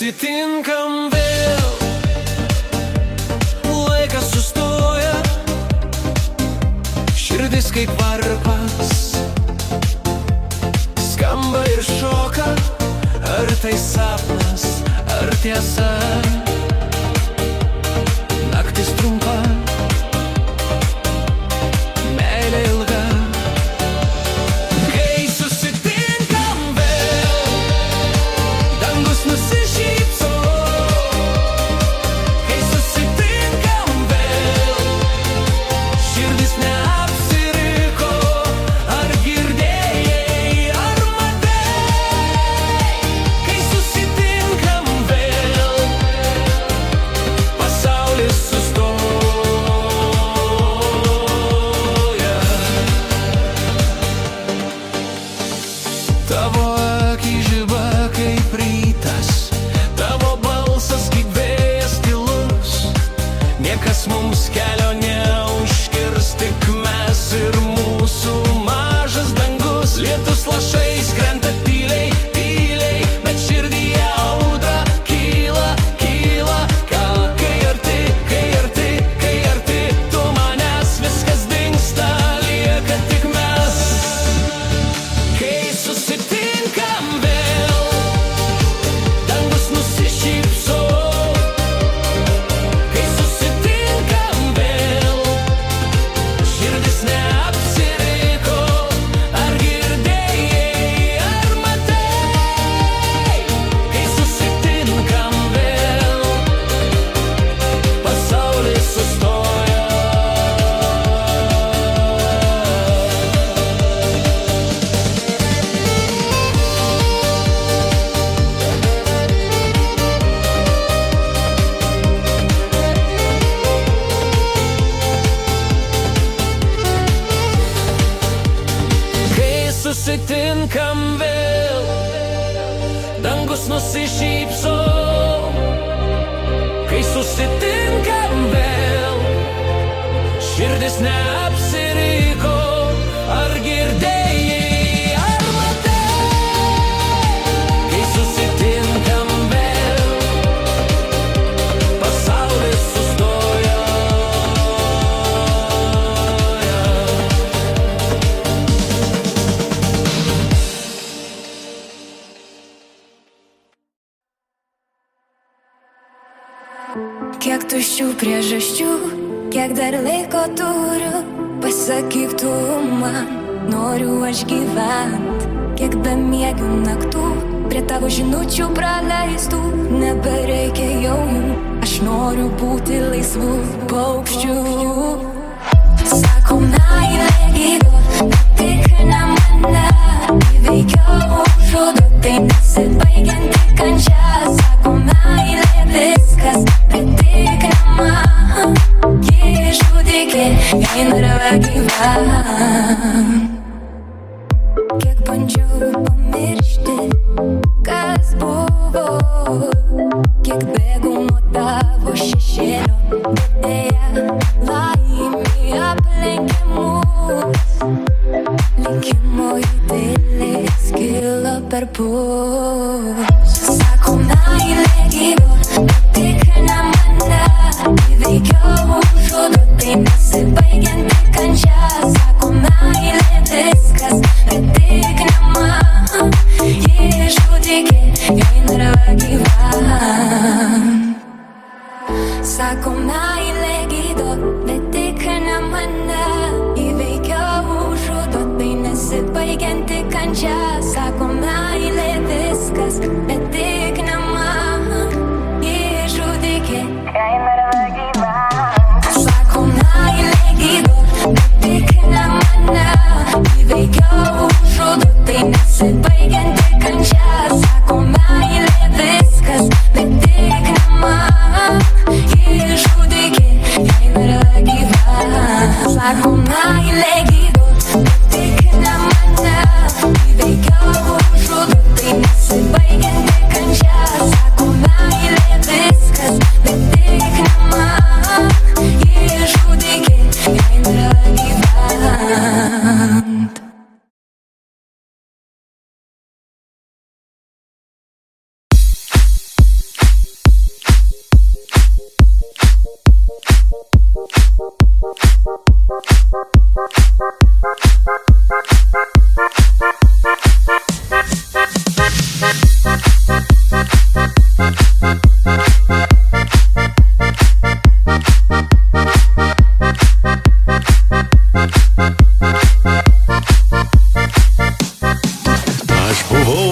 susitinkam vėl, laikas sustoja, širdis kaip varpas skamba ir šoka. Ar tai sapnas, ar tiesa? Naktis trumpa, meilė ilga. Kai susitinkam vėl, dangus nusišypso. Kai susitinkam vėl, širdis neapsiriko. Ar girdėjai, ar matei? Kai susitinkam vėl, pasaulis sustoja. Tavo akys žiba kaip rytas, tavo balsas kaip vėjas tylus. Niekas mums kelio neužkirs, tik mes ir mūsų mažas dangus. Lietus lašais krenta tyliai, tyliai, bet širdyje audra kyla, kyla. Kai arti, kai arti, kai arti tu manęs, viskas dingsta, lieka tik mes. Kai susitinkam vėl, dangus nusišypso. Kai susitinkam vėl, širdis neapsiriko. Ar girdėjai, ar matei? Kai susitinkam vėl, pasaulis sustoja. Kai susitinkam vėl, dangus nusišypso. Kai susitinkam vėl, širdis neapsiriko. Ar girdėjai, ar matei? Kai susitinkam vėl, pasaulis sustoja. Kiek tuščių priežasčių, kiek dar laiko turiu, pasakyk tu man, noriu aš gyvent. Kiek bemiegių naktų, prie tavo žinučių praleistų, nebereikia jau jų, aš noriu būti laisvų paukščių. Sako meilė gydo, patikina mane, įveikia užudo, tai nesibaigianti kančia. Sako meilė viskas pritikrinama, ji žudikė, jei norėjo gyvent. Kiek bandžiau pamiršti, kas buvo, kiek bėgau nuo tavo šešėlio, bet deja laimė aplenkė mus. Likimo idilės kilo perpus. Sako meilė gydo, patikina mane, įveikia užudo, tai nesibaigianti kančia. Sako meilė viskas pritikrinama, ji žudikė, jei norėjo gyvent. Sako meilė gydo, patikina mane, įveikia užudo, tai nesibaigianti kančia. Sako meilė viskas pritikrinama, ji žudikė, jei norėjo gyvent. Sako meilė gydo, patikina mane, įveikia užudo, tai nesibaigianti kančia. Sako meilė viskas pritikrinama, ji žudikė.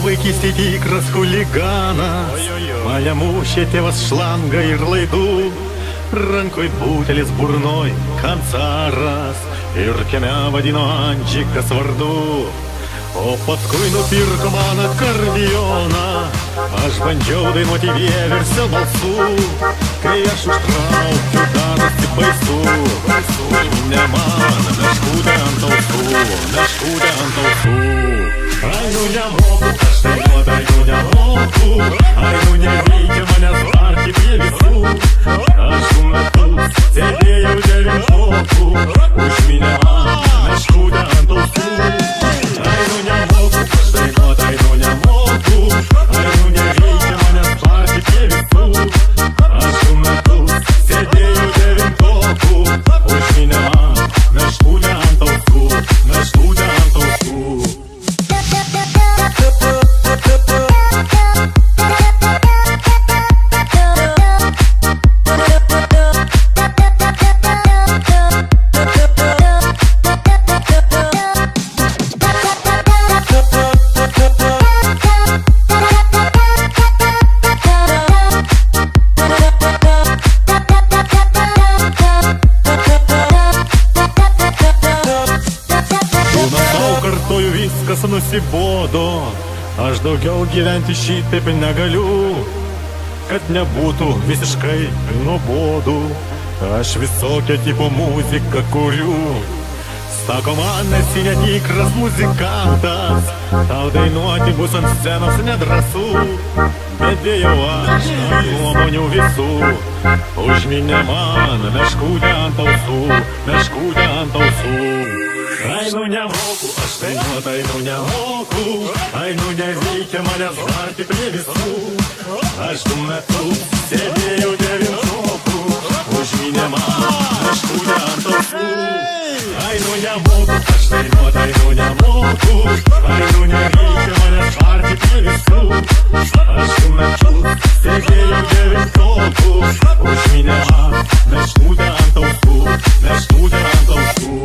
Vaikystėj tikras chuliganas, mane mušė tėvas šlangą ir laidų, rankoj butelis, burnoj kancaras ir kieme vadino Andžikas vardu. O paskui nupirko man akordeoną, aš bandžiau dainuoti vieversio balsu, kai aš užtraukiu darosi baisu. Ne man, meškutė ant ausų, meškutė ant ausų. Ai, nu nemoku, aš dainuot, ai, nu nemoku, ai, nu nereikia manęs varti prie visų. Aš tų metus sėdėjau devintokų, užminė man meškutė ant ausų. Ai, nu nemoku, aš dainuot, ai, nu nemoku, ai, nu nereikia manęs varti prie visų. Aš tų metus sėdėjau devintokų, užminė man meškutė ant ausų, meškutė ant ausų. Viskas nusibodo, aš daugiau gyventi šitaip negaliu, kad nebūtų visiškai nuobodu. Aš visokią tipo muziką kuriu. Sako man, esi netikras muzikantas, tau dainuoti bus ant scenos nedrąsu. Bet dėjau aš nuomonių visų, užminė man meškutė ant ausų, meškutė ant ausų. Ai, nu nemoku, aš dainuot, ai, nu nemoku, ai, nu nereikia manęs varti prie visų. Aš tų metus sėdėjau devintokų, užminė man meškutė ant ausų. Ai, nu nemoku, aš dainuot, ai, nu nemoku, ai, nu nereikia manęs varti prie visų. Aš tų metus sėdėjau devintokų, užminė man meškutė ant ausų, meškutė ant ausų.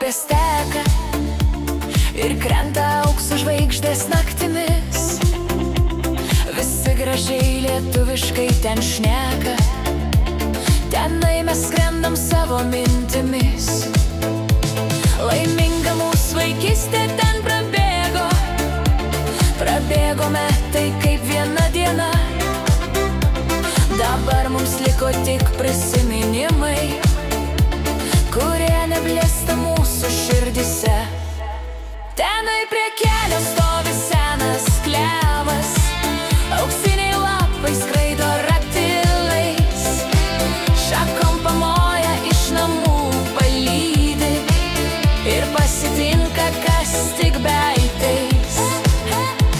upės teka ir krenta aukso žvaigždės naktimis. Visi gražiai lietuviškai ten šneka, tenai mes skrendam savo mintimis. Laiminga mūsų vaikystė ten prabėgo, prabėgome tai kaip viena diena. Dabar mums liko tik prisiminimai, kurie neblėsta mūsų širdise. Tenai prie kelio stovi senas klevas, auksiniai lapai skraido ratilais, šakom pamoja iš namų palydi ir pasitinka kas tik beaitais.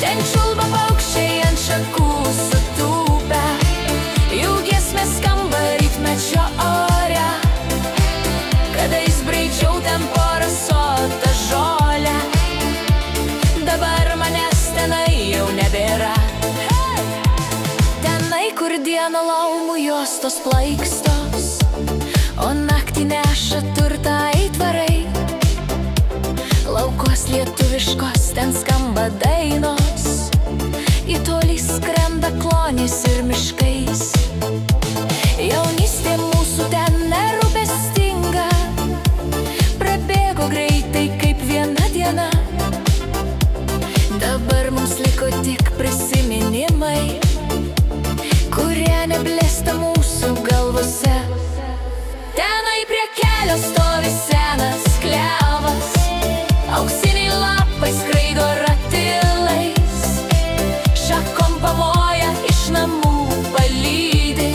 Ten čiulba paukščiai ant šakų sutūpę, jų giesmės skamba rytmečio ore. Kadais braidžiau ten porą sotą žolę, dabar manęs tenai jau nebėra. Tenai, kur dieną laumų juostos plaikstos, o naktį naktį neša turtą aitvarai, laukos lietuviškos ten skamba dainos, į tolį skrenda klonys ir miškais. Jaunystė mūsų ten nerūpestinga, prabėgo greitai kaip viena diena. Dabar mums liko tik prisiminimai, kurie neblėsta mūsų galvose. Tenai prie kelio stovi senas klevas, auksiniai lapai skraido ratilais, šakom pamoja iš namų palydi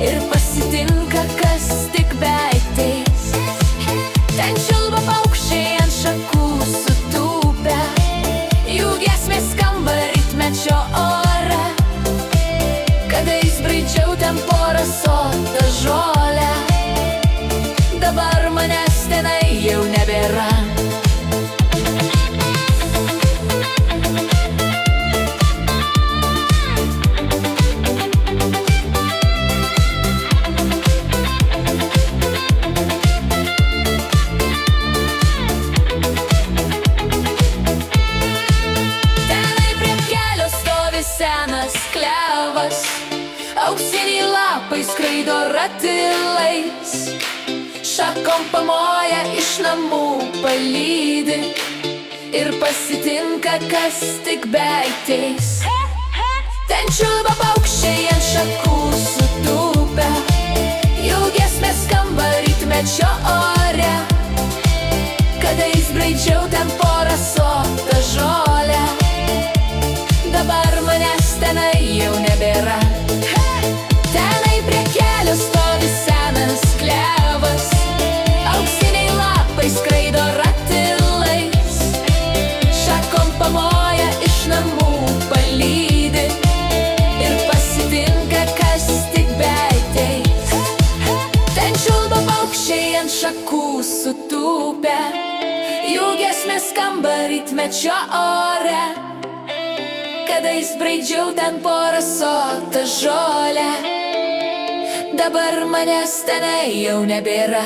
ir pasitinka, kas tik beateis. Ten čiulba paukščiai ant šakų sutūpę, jų giesmės skamba rytmečio ore. Kadais braidžiau ten porą sotą žolę, dabar manęs tenai jau nebėra. Senas klevas, auksiniai lapai skraido ratilais, šakom pamoja iš namų palydi ir pasitinka, kas tik beateis. Ten čiulba paukščiai ant šakų sutūpę, jų giesmės skamba rytmečio ore. Kadais braidžiau ten porą sotą žolę, dabar manęs tenai jau nebėra. Tenai prie kelio stovi senas klevas, auksiniai lapai skraido ratilais, šakom pamoja iš namų palydi ir pasitinka, kas tik beateis. Ten čiulba paukščiai ant šakų sutūpę, jų giesmės skamba rytmečio ore. Kadais braidžiau ten porą sotą žolę, dabar manęs tenai jau nebėra.